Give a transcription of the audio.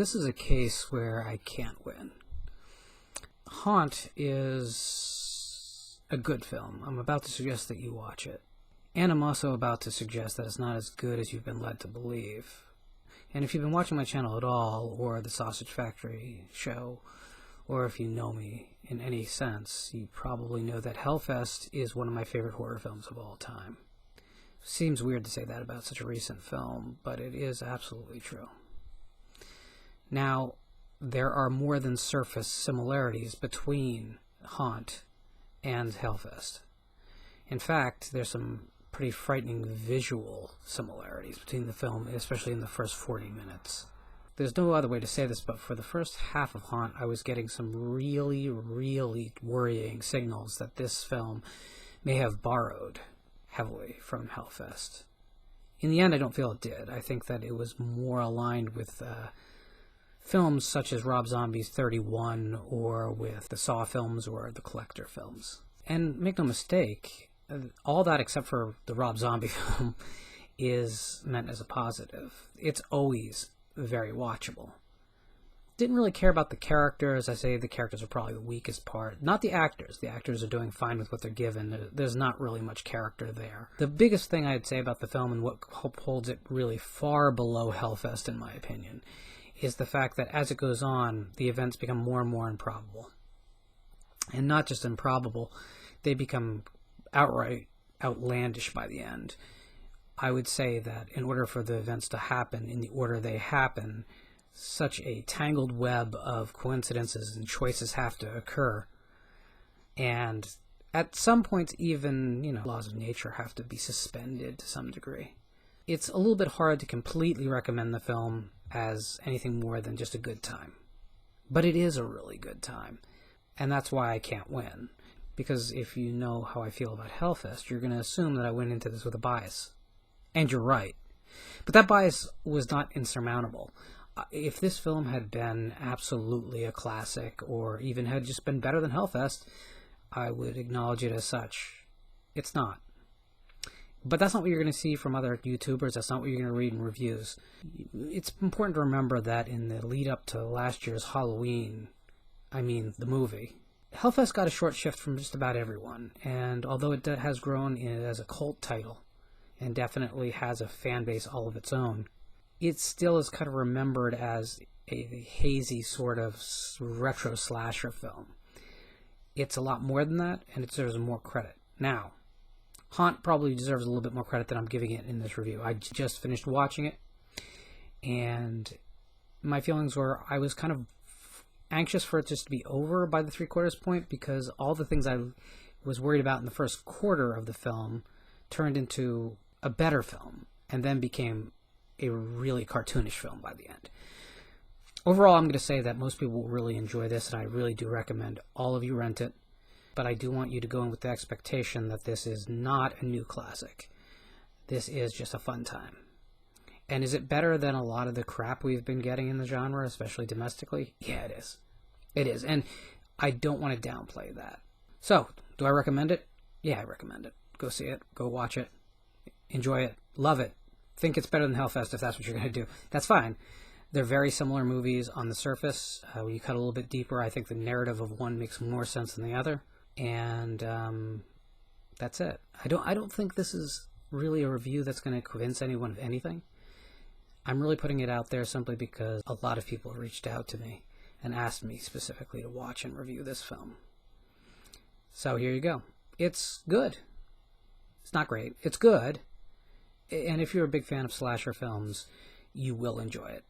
this is a case where I can't win. Haunt is a good film. I'm about to suggest that you watch it. And I'm also about to suggest that it's not as good as you've been led to believe. And if you've been watching my channel at all, or the Sausage Factory show, or if you know me in any sense, you probably know that Hellfest is one of my favorite horror films of all time. Seems weird to say that about such a recent film, but it is absolutely true. Now, there are more than surface similarities between Haunt and Hellfest. In fact, there's some pretty frightening visual similarities between the film, especially in the first 40 minutes. There's no other way to say this, but for the first half of Haunt, I was getting some really, really worrying signals that this film may have borrowed heavily from Hellfest. In the end, I don't feel it did. I think that it was more aligned with films such as Rob Zombie's 31, or with the Saw films or the Collector films. And make no mistake, all that except for the Rob Zombie film is meant as a positive. It's always very watchable. Didn't really care about the characters. I say the characters are probably the weakest part. Not the actors. The actors are doing fine with what they're given. There's not really much character there. The biggest thing I'd say about the film, and what holds it really far below Hellfest in my opinion, is the fact that as it goes on, the events become more and more improbable. And not just improbable, they become outright outlandish by the end. I would say that in order for the events to happen in the order they happen, such a tangled web of coincidences and choices have to occur. And at some points, even, laws of nature have to be suspended to some degree. It's a little bit hard to completely recommend the film as anything more than just a good time. But it is a really good time. And that's why I can't win. Because if you know how I feel about Hellfest, you're going to assume that I went into this with a bias. And you're right. But that bias was not insurmountable. If this film had been absolutely a classic, or even had just been better than Hellfest, I would acknowledge it as such. It's not. But that's not what you're going to see from other YouTubers. That's not what you're going to read in reviews. It's important to remember that in the lead up to last year's Halloween, the movie, Hellfest got a short shift from just about everyone. And although it has grown as a cult title, and definitely has a fan base all of its own, it still is kind of remembered as a hazy sort of retro slasher film. It's a lot more than that, and it deserves more credit. Now, Haunt probably deserves a little bit more credit than I'm giving it in this review. I just finished watching it, and my feelings were I was kind of anxious for it just to be over by the three-quarters point, because all the things I was worried about in the first quarter of the film turned into a better film, and then became a really cartoonish film by the end. Overall, I'm going to say that most people will really enjoy this, and I really do recommend all of you rent it. But I do want you to go in with the expectation that this is not a new classic. This is just a fun time. And is it better than a lot of the crap we've been getting in the genre, especially domestically? Yeah, it is. It is. And I don't want to downplay that. So, do I recommend it? Yeah, I recommend it. Go see it. Go watch it. Enjoy it. Love it. Think it's better than Hellfest if that's what you're going to do. That's fine. They're very similar movies on the surface. When you cut a little bit deeper, I think the narrative of one makes more sense than the other. And that's it. I don't think this is really a review that's going to convince anyone of anything. I'm really putting it out there simply because a lot of people reached out to me and asked me specifically to watch and review this film. So here you go. It's good. It's not great. It's good. And if you're a big fan of slasher films, you will enjoy it.